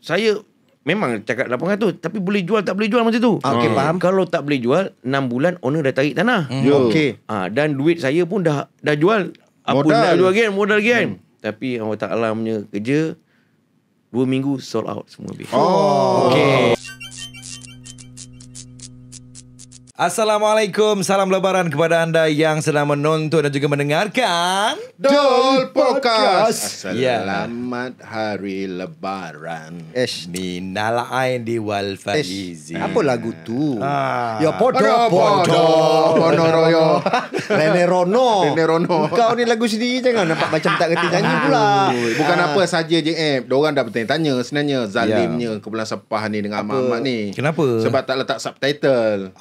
saya memang cakap 800 tapi boleh jual tak boleh jual macam tu. Okey, faham. Kalau tak boleh jual 6 bulan owner dah tarik tanah. Okey. Dan duit saya pun dah jual. Apa Modal. nak jual kan? Modal lagi kan? Tapi Allah Ta'ala punya kerja 2 minggu sold out semua habis. Okey. Assalamualaikum, salam lebaran kepada anda yang sedang menonton dan juga mendengarkan Dol Podcast. Ya. Selamat Hari Lebaran. Minal Aidin wal Faizin. Apa lagu tu? Ah. Ya podo. Ponoroyo. Rene Rono. Rene Rono. Kau ni lagu sendiri jangan nampak macam tak kerti nyanyi pula. Bukan apa saja JM. Diorang dah bertanya-tanya sebenarnya zalimnya Kumpulan Sepah ni dengan Ahmad ni. Kenapa? Sebab tak letak subtitle.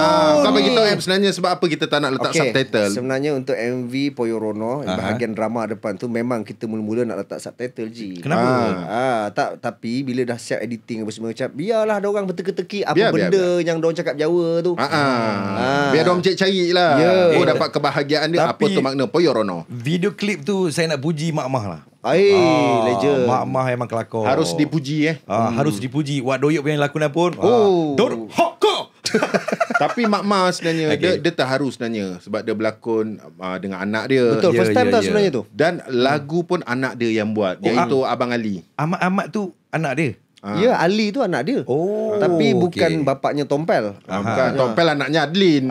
Kau bagi tahu sebenarnya sebab apa kita tak nak letak subtitle. Sebenarnya untuk MV Poyo Rono, bahagian drama depan tu memang kita mula-mula nak letak subtitle je. Kenapa? Tapi bila dah siap editing apa semua macam biarlah dia orang berteka-teki apa Biar, benda yang dia orang cakap Jawa tu. Biar diorang cari lah. Oh dapat kebahagiaan dia. Apa Tapi- tu makna Poyo Rono. Video klip tu saya nak puji Mak Mah lah. Legend. Mak Mah memang kelakar. Harus dipuji Harus dipuji. Wak Doyok punya lakonan pun. Dor hokko. Tapi Mak Ma sebenarnya dia terharu sebenarnya sebab dia berlakon dengan anak dia. Betul, first time tak sebenarnya tu. Dan lagu pun anak dia yang buat, iaitu Abang Ali. Ahmad tu anak dia. Ya, Ali tu anak dia. Tapi bukan okey. bapaknya Tompel. Bukan Tompel anaknya Adlin.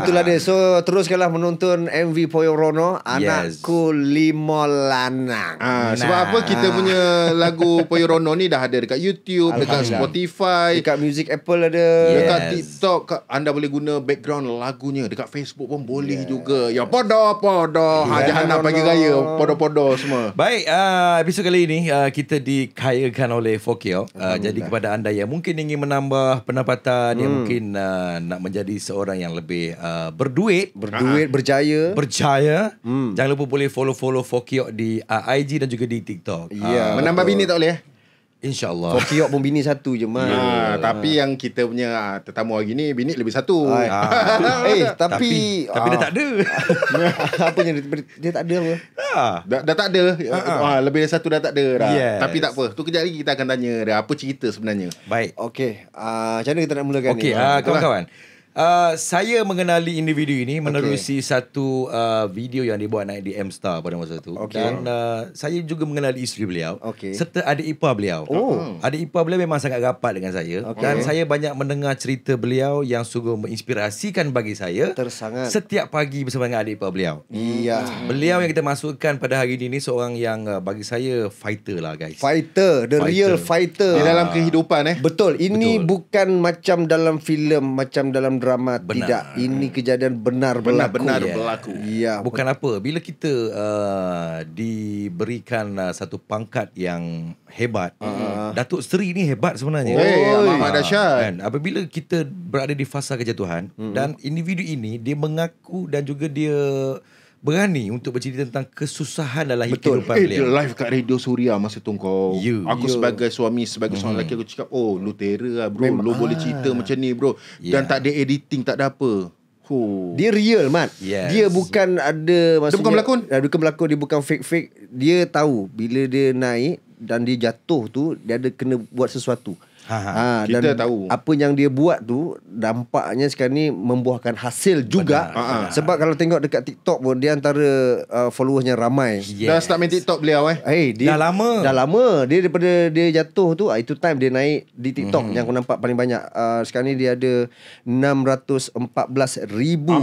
Itulah dia. So teruskanlah menonton MV Poyo Rono, Anakku Lima Lanang. Sebab apa kita punya lagu Poyo Rono ni dah ada dekat YouTube, dekat Spotify, Dekat Music Apple ada. dekat TikTok. Anda boleh guna background lagunya. Dekat Facebook pun boleh juga. Ya podo-podo. Jahanam pagi raya. Podo-podo semua. Baik, episod kali ini kita dikayakan oleh Fokio. Jadi kepada anda yang mungkin ingin menambah pendapatan, yang mungkin nak menjadi seorang yang lebih berduit, Berjaya. jangan lupa boleh follow Fokio di IG dan juga di TikTok. Ya. Menambah bini tak boleh InsyaAllah. Kokiok pun bini satu je man. Tapi yang kita punya tetamu hari ni bini lebih satu. Tapi dia tak ada. apanya dia tak ada apa? Dah tak ada. Lebih dari satu dah tak ada dah. Yes. Tapi tak apa. Tu kejap lagi kita akan tanya dia apa cerita sebenarnya. Baik. Okey. Macam mana kita nak mulakan Okey, ni? kawan-kawan. Saya mengenali individu ini menerusi satu video yang dibuat naik di M-Star pada masa itu. Dan saya juga mengenali isteri beliau serta adik ipar beliau. Adik ipar beliau memang sangat rapat dengan saya. Dan saya banyak mendengar cerita beliau yang sungguh menginspirasikan bagi saya. Tersangat. Setiap pagi bersama dengan adik ipar beliau. Iya. Beliau yang kita masukkan pada hari ini seorang yang bagi saya fighter lah guys. Fighter, the real fighter. Di dalam kehidupan Betul. Ini bukan macam dalam filem, macam dalam drama. Benar. Tidak. Ini kejadian benar berlaku. benar berlaku. Ya. Bukan apa. Bila kita diberikan satu pangkat yang hebat, Datuk Seri ni hebat sebenarnya. Amat dahsyat. Kan? Apabila kita berada di fasa kejatuhan dan individu ini dia mengaku dan juga dia berani untuk bercerita tentang kesusahan dalam kehidupan Dia beliau. live kat Radio Suria masa tu kau. Aku sebagai suami, sebagai seorang lelaki, aku cakap, oh lu terror lah bro. Lu boleh cerita macam ni bro. Dan tak ada editing, tak ada apa. Dia real Mat. Yes. Dia bukan ada maksudnya, Dia bukan berlakon. Dia bukan berlakon. Dia bukan fake-fake. Dia tahu bila dia naik dan dia jatuh tu, dia ada kena buat sesuatu. Kita dan tahu. apa yang dia buat tu dampaknya sekarang ni membuahkan hasil juga. Sebab kalau tengok dekat TikTok pun dia antara followersnya ramai. Dah start main TikTok beliau Dia Dah lama. Dah lama. Dia daripada dia jatuh tu, itu time dia naik di TikTok yang aku nampak paling banyak. Sekarang ni dia ada 614,000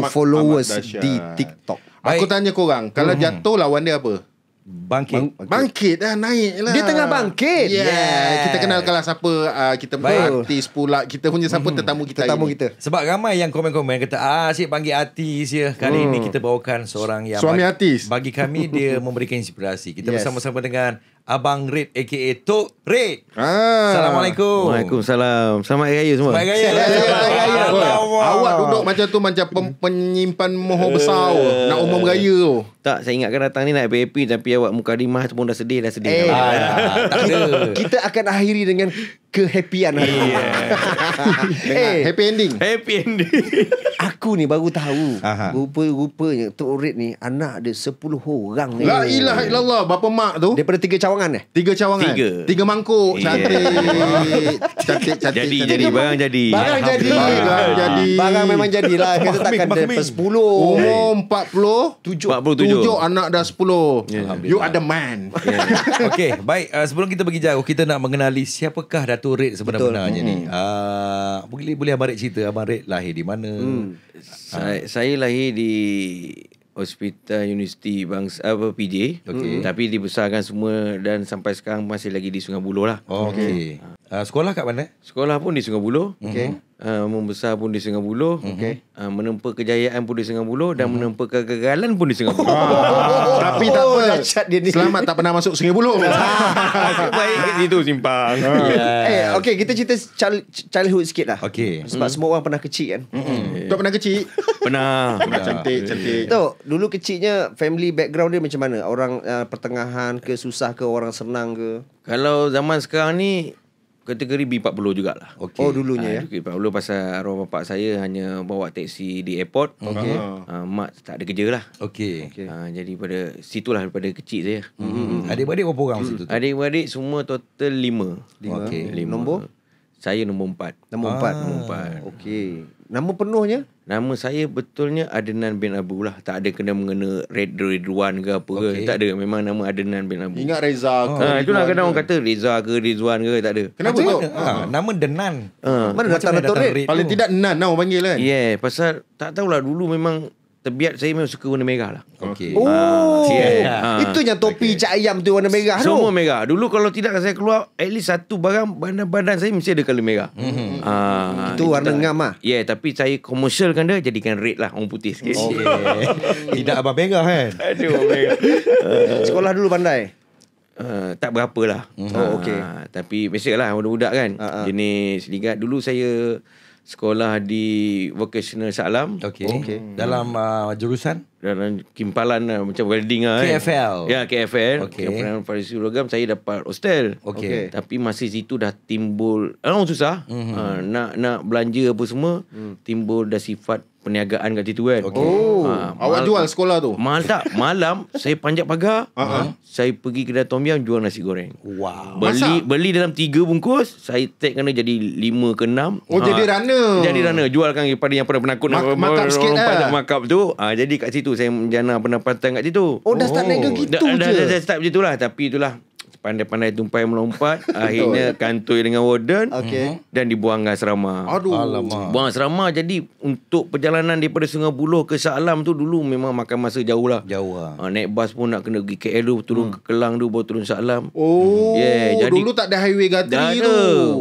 followers amat dahsyat. di TikTok. Aku tanya korang, kalau jatuh lawan dia apa? Bangkit. Bangkit dah, naik lah. Dia tengah bangkit. Yeah. Kita kenal kalau siapa kita punya artis pula. Kita punya siapa tetamu kita Tetamu hari ni. kita. Sebab ramai yang komen-komen kata asyik panggil artis ya. Kali ini kita bawakan seorang yang Suami artis. Bagi kami dia memberikan inspirasi. Kita bersama-sama dengan Abang Red aka Tok Red. Assalamualaikum. Waalaikumsalam. Selamat Hari Raya semua. Selamat Hari Raya. Selamat Hari Raya. Alamak. Awak duduk macam tu macam penyimpan moho besar nak umum raya tu. Tak, saya ingatkan datang ni nak happy tapi awak mukadimah tu pun dah sedih. Tak ada. Kita akan akhiri dengan kehappian hari ni. Happy ending. Happy ending. Aku ni baru tahu. Aha. Rupanya Tok Red ni anak dia 10 orang ni. La ilaha illallah. Bapa mak tu Daripada 3 cawangan 3 cawangan, 3 mangkuk. Cantik. Jadi barang jadi. Barang jadi. Barang memang jadilah. Kita takkan dapat 10. Umur 47 anak dah 10. You are the man. Okey, baik. Sebelum kita pergi jauh, kita nak mengenali siapakah Dato' Red sebenarnya ni. Boleh Abang Red cerita, Abang Red lahir di mana? Saya lahir di Hospital Universiti Bangsa PJ. Tapi dibesarkan semua dan sampai sekarang masih lagi di Sungai Buloh lah. Okey. Sekolah kat mana? Sekolah pun di Sungai Buloh. Membesar pun di Sungai Buloh. Menempa kejayaan pun di Sungai Buloh dan menempa kegagalan pun di Sungai Buloh. Tapi tak apa. Dahsyat dia ni. Selamat tak pernah masuk Sungai Buloh. Baik kat situ simpang. Okay, kita cerita childhood sikit lah. Okey. Sebab semua orang pernah kecil kan. Tak pernah kecil. Pernah. Cantik. Tok, dulu kecilnya family background dia macam mana? Orang pertengahan ke, susah ke, orang senang ke? Kalau zaman sekarang ni kategori B40 jugalah. Oh, dulunya ya. B40 pasal arwah bapak saya hanya bawa teksi di airport. Mak tak ada kerja lah. Okey. Jadi pada situlah daripada kecil saya. Adik-beradik berapa orang situ? Adik-beradik semua total 5. Okey. Nombor? Saya nombor 4. Nombor 4. Okey. Nama penuhnya? Nama saya betulnya Adnan bin Abu lah. Tak ada kena-mengena Ridwan ke apa ke. Tak ada. Memang nama Adnan bin Abu. Ingat Reza ke? Itulah kadang orang kata Reza ke Ridwan ke. Tak ada. Kenapa tu? Nama Denan. Mana datang Dato' Red? Paling tidak Nan lah orang panggil kan. Yeah, pasal tak tahulah dulu memang terbiat saya memang suka warna merah lah. Okey. Itu yang topi cak ayam tu warna merah tu. Semua merah. Dulu kalau tidak saya keluar, at least satu barang badan saya mesti ada colour merah. Itu warna ngam lah. Yeah, tapi saya komersialkan dia jadikan red lah, orang putih sikit. Tidak Abang merah kan? Aduh, merah. Sekolah dulu pandai? Tak berapa lah. Okey. Tapi biasalah budak-budak kan. Jenis ligat. Dulu saya sekolah di vocational Shah Alam. Okey. Dalam jurusan? Dalam kimpalan lah, macam welding lah kan. KFL. Ya, KFL. Okey. Kimpalan Farisi Logam, saya dapat hostel. Okey. Tapi masa situ dah timbul, orang susah. Nak belanja apa semua, timbul dah sifat perniagaan kat situ kan. Awak jual sekolah tu? Malam saya panjat pagar, saya pergi kedai Tom Yam jual nasi goreng. Wow. Beli dalam 3 bungkus, saya take kena jadi 5 ke 6. Jadi runner. Jadi runner, jualkan kepada yang pernah penakut Markup sikit lah. Markup tu. Jadi kat situ saya menjana pendapatan kat situ. Dah start niaga gitu je. Dah start macam itulah. Tapi itulah, pandai-pandai tumpai melompat. Akhirnya kantoi dengan warden. Dan dibuang ke asrama. Alamak. Buang asrama. Jadi untuk perjalanan daripada Sungai Buloh ke Shah Alam tu dulu memang makan masa jauh lah. Naik bas pun nak kena pergi KL dulu, turun ke Kelang dulu, baru turun Shah Alam. Jadi dulu tak ada highway Gatri tu.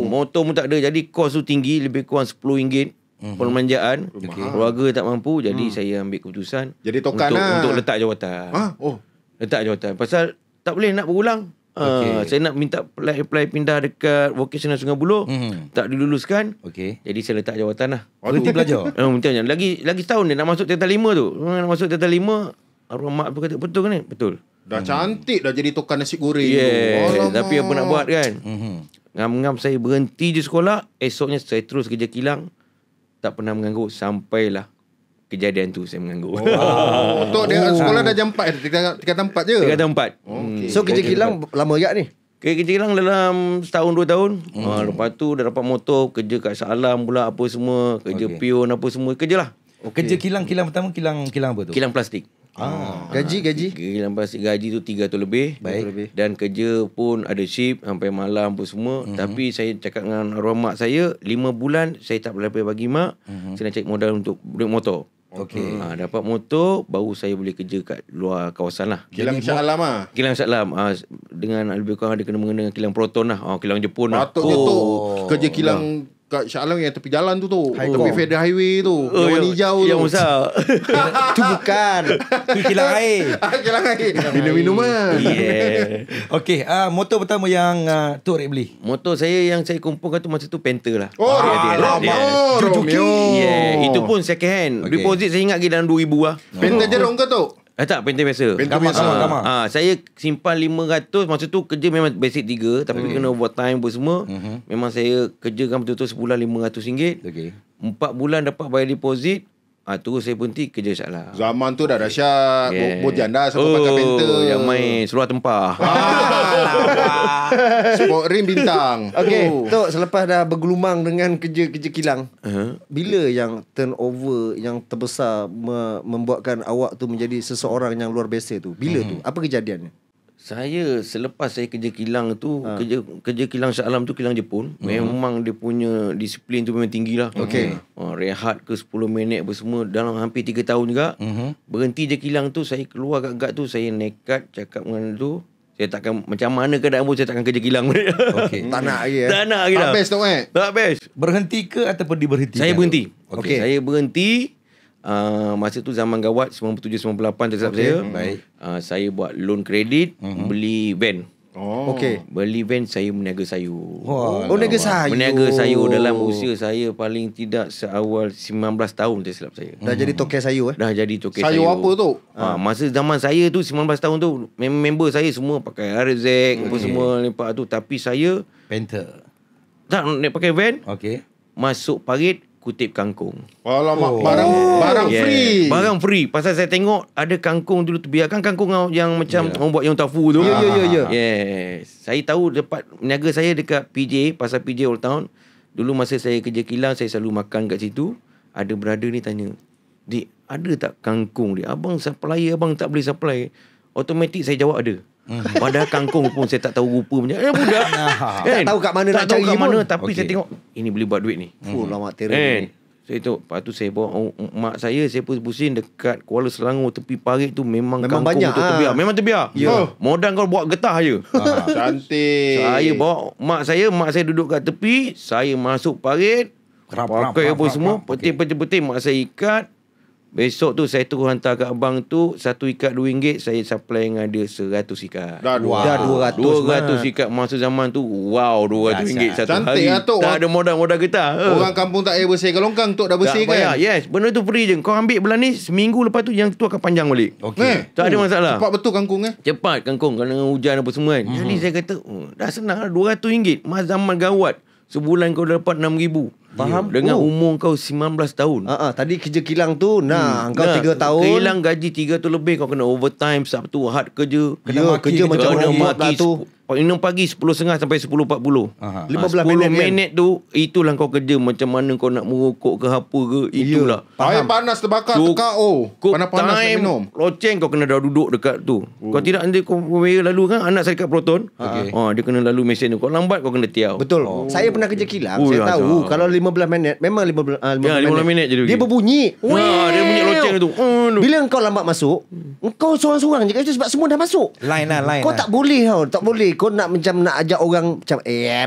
Motor pun tak ada. Jadi kos tu tinggi, lebih kurang RM10. Permanjaan. Keluarga tak mampu. Jadi saya ambil keputusan jadi tokan untuk letak jawatan. Letak jawatan. Pasal tak boleh nak berulang. Saya nak minta apply pindah dekat vocational Sungai Buloh. Tak diluluskan. Jadi saya letak jawatan lah. Berhenti belajar. Lagi setahun dia nak masuk Tingkatan 5 tu. Nak masuk Tingkatan 5, arwah mak tu kata betul kan ni? Betul. Dah cantik dah jadi tokan nasi goreng. Tapi apa nak buat kan? Ngam-ngam saya berhenti je sekolah. Esoknya saya terus kerja kilang. Tak pernah mengganggu. Sampailah kejadian tu saya mengganggu. Tok dia sekolah dah jam 4. Tingkatan 4 je. Tingkatan 4. So kerja kilang lama agak ni? Kerja kilang dalam setahun 2 tahun. Lepas tu dah dapat motor, kerja kat Shah Alam pula apa semua, kerja pion apa semua, kerja lah. Kerja kilang pertama kilang apa tu? Kilang plastik. Gaji? Kilang plastik gaji tu 3 tu lebih. Baik. Dan kerja pun ada shift sampai malam apa semua. Tapi saya cakap dengan arwah mak saya, 5 bulan saya tak boleh bagi mak. Saya nak cari modal untuk beli motor. Dapat motor, baru saya boleh kerja kat luar kawasan lah. Kilang Shah Alam lah. Kilang Shah Alam. Dengan lebih kurang ada kena mengena dengan kilang Proton lah. Kilang Jepun lah. Patutnya tu kerja kilang kat Shah Alam yang tepi jalan tu. Tepi Federal Highway tu. Yang warna hijau tu. Yang besar. Itu bukan. Itu kilang air. Kilang air. Minum-minuman. Okey, motor pertama yang Tok Red beli? Motor saya yang saya kumpulkan tu masa tu Panther lah. Romeo. Itu pun second hand. Deposit saya ingat lagi dalam 2000 lah. Panther jerung ke tu? Tak, printer biasa. Printer biasa. Gambar. Saya simpan 500. Masa tu kerja memang basic 3. Tapi kena overtime pun semua. Memang saya kerjakan betul-betul sebulan RM500. Okey. 4 bulan dapat bayar deposit. Terus saya berhenti kerja salah. Zaman tu dah dahsyat. Bojan dah siapa pakai printer. Yang main seluar tempah. Sport rim bintang. Okey, Tok, selepas dah bergelumang dengan kerja-kerja kilang, bila yang turnover yang terbesar membuatkan awak tu menjadi seseorang yang luar biasa tu? Bila tu? Apa kejadiannya? Saya selepas saya kerja kilang tu, kerja kilang Shah Alam tu kilang Jepun. Memang dia punya disiplin tu memang tinggi lah. Okey. Rehat ke 10 minit apa semua dalam hampir 3 tahun juga. Berhenti je kilang tu, saya keluar kat tu, saya nekat cakap dengan tu, saya takkan macam mana keadaan pun saya takkan kerja kilang. Okey. Tak nak lagi Tak nak lagi Tak dah. best tu Tak best. Berhenti ke ataupun diberhentikan? Saya berhenti. Okey. Saya berhenti. Masa tu zaman gawat 97-98 tersilap saya. Baik. Saya buat loan kredit, beli van. Okey. Beli van, saya meniaga sayur. Oh, niaga sayur. Meniaga sayur dalam usia saya paling tidak seawal 19 tahun tersilap saya. Dah jadi tokai sayur Dah jadi tokai sayur. Sayur apa tu? Masa zaman saya tu 19 tahun tu member saya semua pakai RZ apa semua lepak tu, tapi saya Panther. tak nak pakai van, Okey. masuk parit kutip kangkung. Alamak, barang free. Barang free. Pasal saya tengok ada kangkung dulu terbiarkan, kangkung yang macam orang buat yang tofu tu. Ya. Yes. Saya tahu dapat niaga saya dekat PJ, pasal PJ Old Town. Dulu masa saya kerja kilang, saya selalu makan kat situ. Ada brother ni tanya, "Dik, ada tak kangkung dia? Abang supply, abang tak boleh supply." Automatik saya jawab ada. Padahal kangkung pun saya tak tahu rupa punya. Budak. Tak tahu kat mana nak cari kat mana, pun. tapi saya tengok ini boleh buat duit ni. Fuh, lama teruk Kan? ni. Saya tengok, lepas tu saya bawa mak saya pusing dekat Kuala Selangor tepi parit tu memang kangkung banyak, tu terbiar. Memang terbiar. Ya. Modal kau buat getah je. Cantik. Saya bawa mak saya duduk kat tepi, saya masuk parit, pakai apa semua, peti-peti mak saya ikat. Besok tu saya terus hantar kat abang tu, 1 ikat RM2, saya supply dengan dia 100 ikat. Dah Dah 200 ikat masa zaman tu. Wow, RM200 satu Cantik hari. lah, Tok. Tak ada modal getah. Orang kampung tak payah bersihkan longkang, Tok dah bersih Tak payah. kan? Yes, benda tu free je. Kau ambil bulan ni, seminggu lepas tu yang tu akan panjang balik. Okey. Tak ada masalah. Cepat betul kangkung Cepat kangkung kerana hujan apa semua kan. Jadi saya kata, dah senang lah RM200. Masa zaman gawat. Sebulan kau dah dapat RM6,000. Faham? Dengan umur kau 19 tahun. Tadi kerja kilang tu kau 3 tahun. Kilang gaji 300 lebih, kau kena overtime, Sabtu Ahad kerja. Ya, kerja macam kena robot lah maki tu. minum pagi 10.30 sampai 10.40. 15 10 minit, minit tu, itulah kau kerja macam mana kau nak merokok ke apa ke. Itulah. Air panas terbakar Cukup tekak panas-panas nak time minum. loceng kau kena dah duduk dekat tu. Kau tidak nanti kau lalu kan anak saya dekat Proton. Dia kena lalu mesin tu. Kau lambat kau kena tiaw. Betul. Saya pernah kerja kilang. Oh, Saya tahu azab. kalau 15 minit memang 15 minit je dia dia berbunyi. Dia bunyi loceng tu. Bila kau lambat masuk, kau seorang-seorang je kat situ sebab semua dah masuk. Line lah. Kau tak boleh tau. Tak boleh. Kau nak macam nak ajak orang macam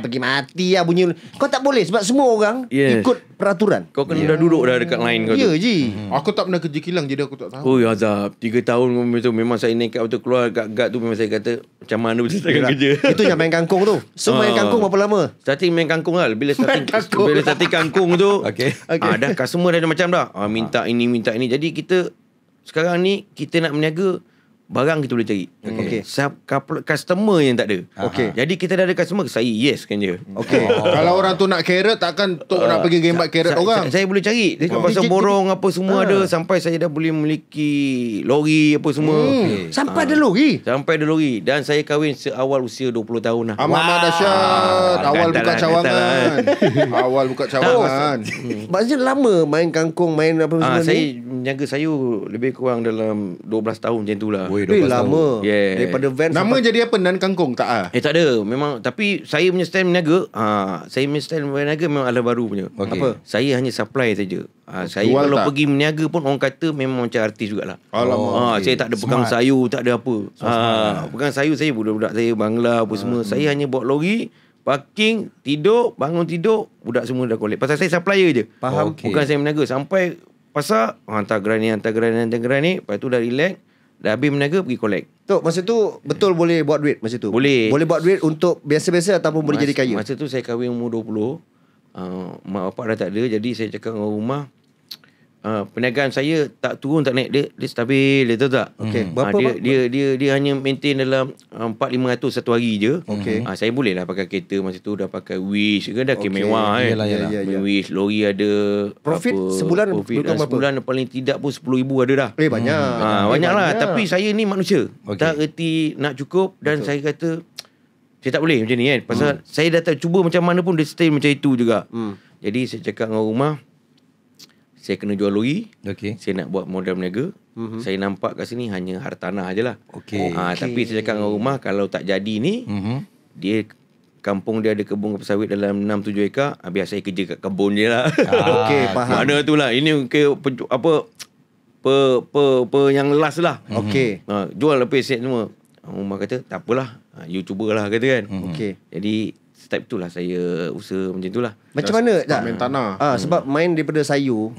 pergi mati lah bunyi. Kau tak boleh sebab semua orang ikut peraturan. Kau kena dah duduk dah dekat line kau tu. Ya je. Aku tak pernah kerja kilang jadi aku tak tahu. Oh azab 3 tahun tu memang saya nekat betul keluar kat guard tu. Memang saya kata macam mana boleh selesaikan kerja. Itu yang main kangkung tu. Semua main kangkung berapa lama? Starting main kangkung lah. Bila starting kangkung tu Okey. dah customer dah ada macam dah minta ini minta ini. Jadi kita sekarang ni kita nak berniaga, barang kita boleh cari. Okey. Customer yang tak ada. Okey. Jadi kita dah ada customer, saya yes kan je. Okey. Kalau orang tu nak carrot, takkan Tok nak pergi gembat carrot orang. Saya boleh cari. Dia pasal borong apa semua ada. Sampai saya dah boleh memiliki lori apa semua. Sampai ada lori. Sampai ada lori. Dan saya kahwin seawal usia 20 tahun lah. Amat dahsyat. Awal buka Katalah, cawangan. Awal buka cawangan. Maksudnya lama main kangkung, main apa semua Saya ni. menjaga sayur lebih kurang dalam 12 tahun macam tu lah. Lama. Yeah. Daripada van Nama sampai jadi apa? Nan kangkung tak ah? Tak ada. Memang. Tapi saya punya style berniaga, saya punya style berniaga memang ala baru punya. Apa? Saya hanya supply saja. Saya Jual kalau tak? pergi berniaga pun orang kata memang macam artis jugalah. Alamak. Saya tak ada pegang sayur, tak ada apa. Pegang sayur saya budak-budak saya Bangla apa semua. Saya hanya bawa lori, parking, tidur, bangun tidur, budak semua dah collect. Pasal saya supplier je. Faham. Bukan saya berniaga. Sampai pasar, hantar geran ni, lepas tu dah relax. Dah habis berniaga, pergi collect. Tok, masa tu betul boleh buat duit masa tu? Boleh. Boleh buat duit untuk biasa-biasa ataupun boleh jadi kaya? Masa tu saya kahwin umur 20. Mak bapak dah tak ada. Jadi saya cakap dengan rumah, perniagaan saya tak turun tak naik, dia stabil, dia tahu tak? Okey. Berapa dia hanya maintain dalam 4-500 satu hari je. Okey. Saya boleh lah pakai kereta masa tu, dah pakai Wish ke, dah mewah kan. Yalah. Wish, lori ada. Profit sebulan berapa? Sebulan paling tidak pun 10,000 ada dah. Banyak. Banyak lah. Tapi saya ni manusia. Okey. Tak erti nak cukup. Dan saya kata saya tak boleh macam ni kan. Pasal saya dah tak cuba macam mana pun, dia stay macam itu juga. Jadi saya cakap dengan rumah, saya kena jual lori. Okey. Saya nak buat modal berniaga. Saya nampak kat sini hanya hartanah je lah. Okey. Tapi saya cakap dengan rumah, kalau tak jadi ni, dia kampung dia ada kebun kelapa sawit dalam 6-7 ekar. Biar saya kerja kat kebun je lah. Okey, faham. Mana tu lah. Ini yang last lah. Okey. Jual apa aset semua. Rumah kata, tak apalah. You cubalah kata kan. Okey. Jadi step itulah saya usaha macam itulah. Macam mana main tanah. sebab main daripada sayur,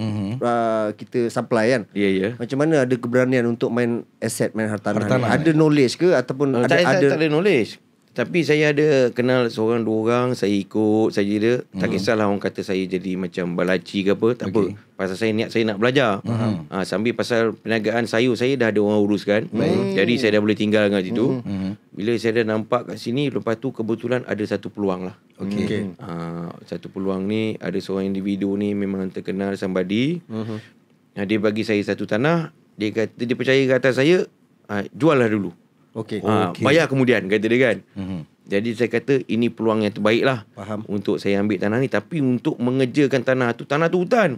kita supply kan. Ya. Macam mana ada keberanian untuk main aset, main hartanah ni? Ada knowledge ke ataupun Saya tak ada knowledge. Tapi saya ada kenal seorang dua orang, saya ikut saja dia. Tak kisahlah orang kata saya jadi macam balaci ke apa, tak apa. Pasal saya niat saya nak belajar. Sambil pasal perniagaan sayur saya dah ada orang uruskan. Jadi saya dah boleh tinggal kat situ. Bila saya dah nampak kat sini, lepas tu kebetulan ada satu peluang lah. Satu peluang ni, ada seorang individu ni memang terkenal, somebody. Dia bagi saya satu tanah. Dia kata dia percaya ke atas saya, jual lah dulu. Okey. Bayar kemudian, kata dia kan. Jadi saya kata ini peluang yang terbaik lah. Faham. Untuk saya ambil tanah ni. Tapi untuk mengejarkan tanah tu hutan.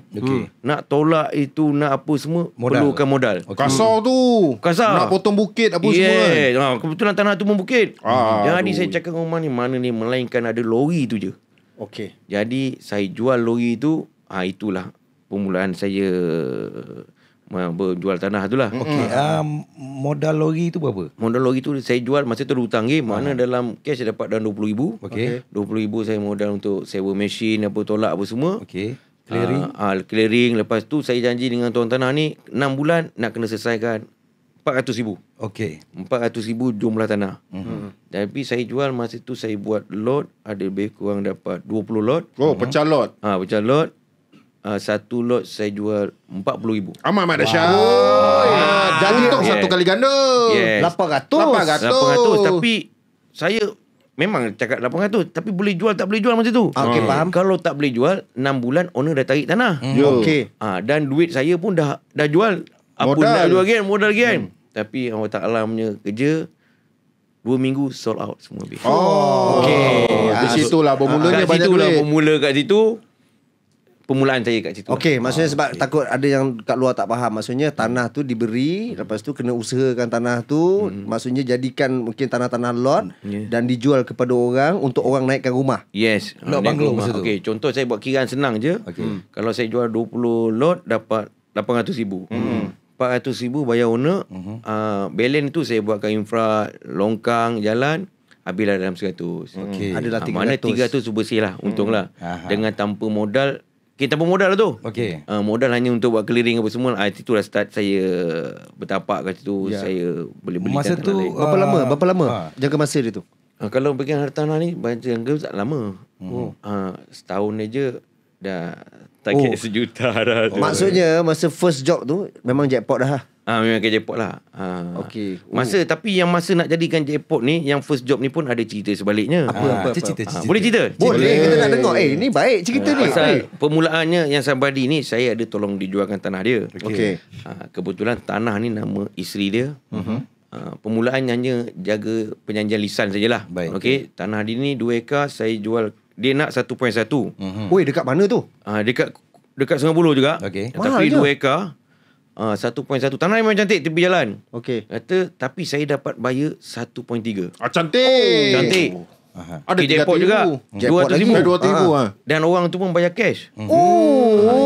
Nak tolak itu, nak apa semua, perlukan modal. Kasar tu. Kasar. Nak potong bukit apa semua kan. Kebetulan tanah tu pun bukit. Jadi saya cakap rumah ni, mana ni, melainkan ada lori tu je. Okey. Jadi saya jual lori tu. Itulah permulaan saya berjual tanah tu lah. Okey. Modal lori tu berapa? Modal lori tu saya jual masa tu ada hutang ke. Mana dalam cash saya dapat dalam 20,000. Okey. 20,000 saya modal untuk sewa mesin apa, tolak apa semua. Okey. Clearing. Clearing. Lepas tu saya janji dengan tuan tanah ni 6 bulan nak kena selesaikan 400,000. Okey. 400,000 jumlah tanah. Tapi saya jual masa tu, saya buat lot, ada lebih kurang dapat 20 lot. Pecah lot. Pecah lot. Satu lot saya jual 40,000. Amat dahsyat. Jadi untuk satu kali ganda. 800. 800. Tapi saya memang cakap 800, tapi boleh jual tak boleh jual masa tu. Okey, faham. Kalau tak boleh jual, 6 bulan owner dah tarik tanah. Okey. Dan duit saya pun dah jual. Apa Modal. nak jual kan? Modal kan? Tapi Allah Ta'ala punya kerja, 2 minggu sold out semua habis. Okey. Di situlah bermulanya banyak duit. Bermula kat situ. Permulaan saya kat situ. Okey, maksudnya sebab takut ada yang kat luar tak faham. Maksudnya tanah tu diberi, lepas tu kena usahakan tanah tu, maksudnya jadikan mungkin tanah-tanah lot dan dijual kepada orang untuk orang naikkan rumah. Yes. Lot banglo masa tu. Okey, contoh saya buat kiraan senang je. Kalau saya jual 20 lot dapat 800,000. 400,000 bayar owner. Balance tu saya buatkan infra, longkang, jalan. Habislah dalam 100. Okey. Adalah 300. Mana 300 tu bersih lah. Untung lah. Dengan tanpa modal. Kita tanpa modal lah tu. Okey. Modal hanya untuk buat clearing apa semua. Itulah start saya bertapak kat situ. Saya boleh belikan Masa tanah tu lain. Berapa lama jangka masa dia tu? Kalau pegang hartanah ni, jangka tak lama. Setahun aja dah target 1 juta dah. Maksudnya masa first job tu memang jackpot dah. Memang ke jackpot lah. Okey. Tapi yang masa nak jadikan jackpot ni, yang first job ni pun ada cerita sebaliknya. Apa? Cerita. Boleh cerita? Boleh, kita nak dengar. Ni baik cerita ni. Pasal permulaannya yang somebody ni, saya ada tolong dijualkan tanah dia. Okey. Kebetulan tanah ni nama isteri dia. Permulaannya hanya jaga penjanjian lisan sajalah. Baik. Okey. Tanah dia ni 2 ekar, saya jual. Dia nak 1.1. Oi, dekat mana tu? Dekat Sungai Buloh juga. Okey. Tapi Mahal 2 ekar. 1.1. Tanah memang cantik tepi jalan. Okey. Kata tapi saya dapat bayar 1.3. Cantik. Cantik. Ada jackpot juga. 200,000. 200,000. Dan orang tu pun bayar cash.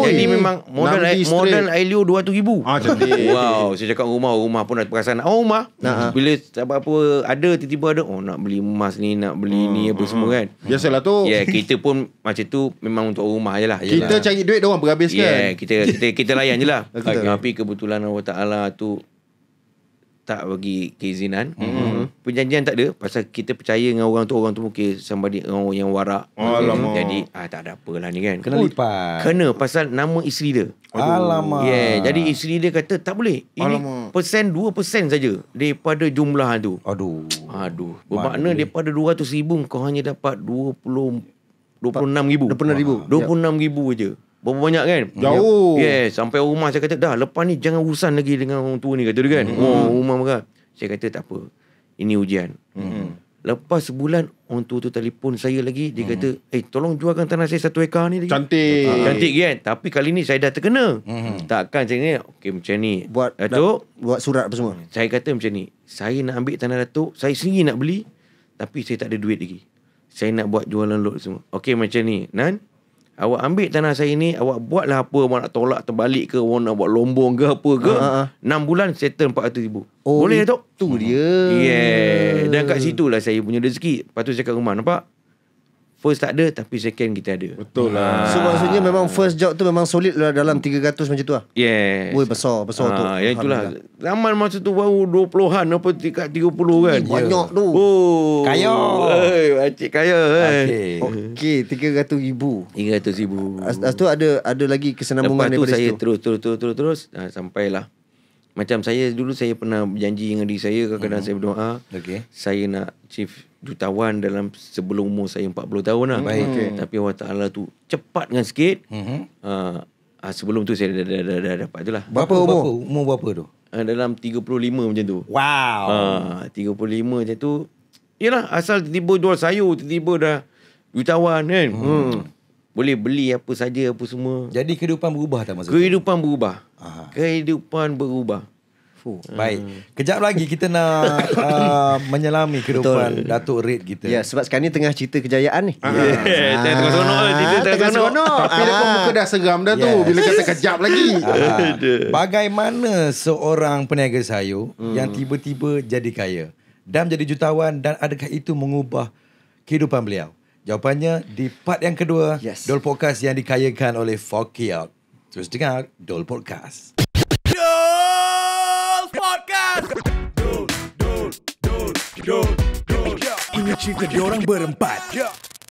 Jadi memang modal Namdi modal Ailio 200,000. Cantik. Wow, saya cakap rumah pun dah perasan. Rumah. Bila apa ada tiba-tiba ada nak beli emas ni, nak beli ni apa semua kan. Biasalah tu. Ya, kita pun macam tu memang untuk rumah je lah. Kita cari duit dia orang berhabiskan. Ya, kita layan je lah. Tapi kebetulan Allah Ta'ala tu tak bagi keizinan. Perjanjian tak ada. Pasal kita percaya dengan orang tu mungkin somebody orang yang warak. Jadi tak ada apalah ni kan. Kena lipat. Kena pasal nama isteri dia. Alamak. Jadi isteri dia kata tak boleh. Ini persen 2% saja daripada jumlah tu. Aduh. Bermakna daripada 200,000 kau hanya dapat 26,000. 26,000 je. Berapa banyak kan? Jauh. Sampai rumah saya kata, dah lepas ni jangan urusan lagi dengan orang tua ni, kata dia kan. Rumah marah. Saya kata tak apa. Ini ujian. Lepas sebulan orang tua tu telefon saya lagi. Dia kata, tolong jualkan tanah saya 1 ekar ni lagi. Cantik kan? Tapi kali ni saya dah terkena. Takkan saya ni, okey macam ni. Datuk, buat surat apa semua. saya kata macam ni, saya nak ambil tanah Datuk, saya sendiri nak beli, tapi saya tak ada duit lagi. Saya nak buat jualan lot semua. Okey macam ni, Nan, awak ambil tanah saya ni, awak buatlah apa, awak nak tolak terbalik ke, awak nak buat lombong ke apa ke, 6 bulan settle 400,000. Boleh Datuk? Tu dia. Dan kat situ lah saya punya rezeki. Lepas tu saya kat rumah, nampak? First tak ada, tapi second kita ada. Betul lah. So maksudnya memang first job tu memang solid lah dalam 300 macam tu lah. Yes. Besar tu. Yang itulah. Zaman masa tu baru 20-an apa tingkat 30 kan. Banyak tu. Kaya. Pakcik kaya. Okey, 300,000. 300,000. Lepas tu ada lagi kesenambungan daripada situ. Lepas tu saya terus sampailah. Macam saya dulu, saya pernah berjanji dengan diri saya, kadang-kadang saya berdoa, saya nak chief jutawan dalam sebelum umur saya 40 tahun lah. Tapi Allah Ta'ala tu cepatkan sikit. Sebelum tu saya dah dapat tu lah. Berapa umur? Umur berapa tu? Dalam 35 macam tu. Wow. 35 macam tu. Yelah, asal tiba-tiba jual sayur, tiba-tiba dah jutawan kan. Boleh beli apa saja, apa semua. Jadi kehidupan berubah tak masa Kehidupan berubah. Kehidupan berubah. Baik. Kejap lagi kita nak menyelami kehidupan Datuk Red kita. Ya, sebab sekarang ni tengah cerita kejayaan ni. Tengah seronok. Tapi dia pun muka dah seram dah tu bila kata kejap lagi. Bagaimana seorang peniaga sayur yang tiba-tiba jadi kaya dan menjadi jutawan, dan adakah itu mengubah kehidupan beliau? Jawapannya di part yang kedua, Dol Podcast yang dikayakan oleh Fokiat. Terus dengar Dol Podcast. Dol Podcast. Dol. Ini cerita diorang berempat.